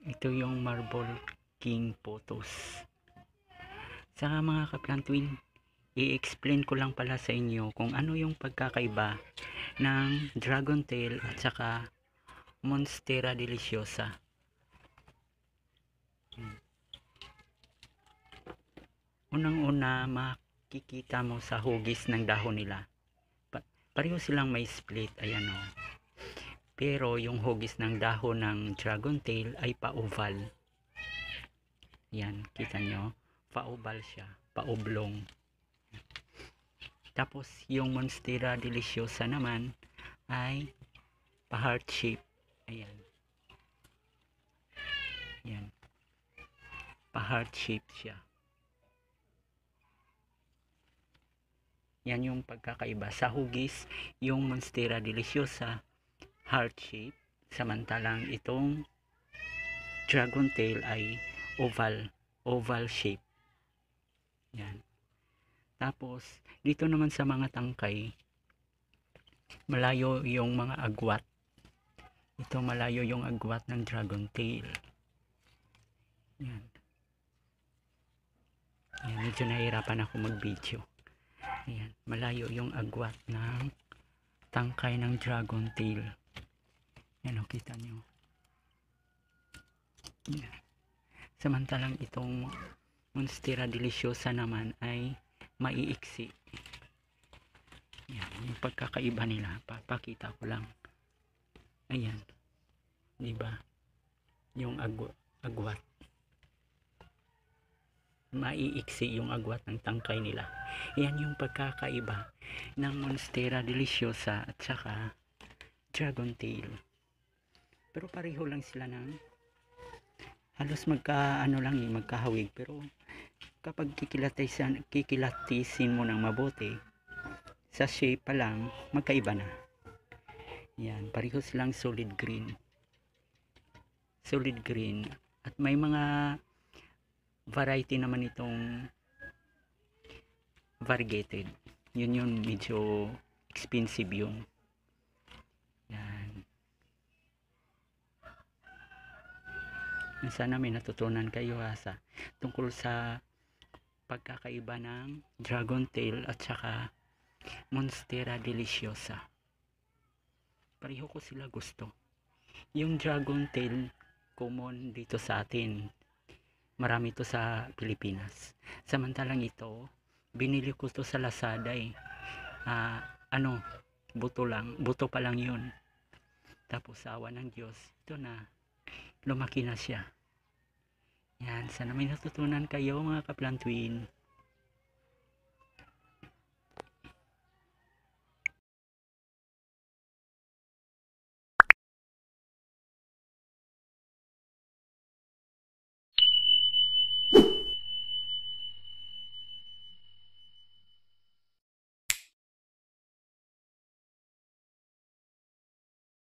Ito yung Marble King photos. Sa mga kaplantuin, i-explain ko lang pala sa inyo kung ano yung pagkakaiba ng Dragon Tail at saka Monstera Deliciosa. Unang-una, makikita mo sa hugis ng dahon nila. Pareho silang may split, ayan o. Pero yung hugis ng dahon ng Dragon Tail ay pa-oval. Yan, kita nyo? Pa-oval siya, pa-oblong. Tapos yung Monstera Deliciosa naman ay pa-heart shape. Ayan. Yan. Pa-heart shape siya. Yan yung pagkakaiba. Sa hugis, yung Monstera Deliciosa heart shape, samantalang itong Dragon Tail ay oval shape. Yan. Tapos dito naman sa mga tangkay, malayo yung mga agwat. Ito malayo yung agwat ng Dragon Tail. Yan. Yan, medyo nahihirapan ako mag-video. Ayan, malayo yung agwat ng tangkay ng Dragon Tail. Yan o, kita nyo. Yan. Samantalang itong Monstera Deliciosa naman ay maiiksi. Yan, yung pagkakaiba nila, papakita ko lang. Ayan, diba? Yung agwat. Maiiksi yung agwat ng tangkay nila. Yan yung pagkakaiba ng Monstera Deliciosa at saka Dragon Tail. Pero pareho lang sila ng halos magkahawig, pero kapag kikilatisin mo ng mabuti, sa shape pa lang magkaiba na. Yan, pareho silang solid green at may mga variety naman itong variegated. Yun medyo expensive yung. Yan. Sana may natutunan kayo sa tungkol sa pagkakaiba ng Dragon Tail at saka Monstera Deliciosa. Pareho ko sila gusto. Yung Dragon Tail common dito sa atin, marami to sa Pilipinas. Samantalang ito, binili ko to sa Lazada buto pa lang yun. Tapos sa awa ng Diyos, ito na, lumaki na siya. Yan, sana may natutunan kayo mga kaplantuin.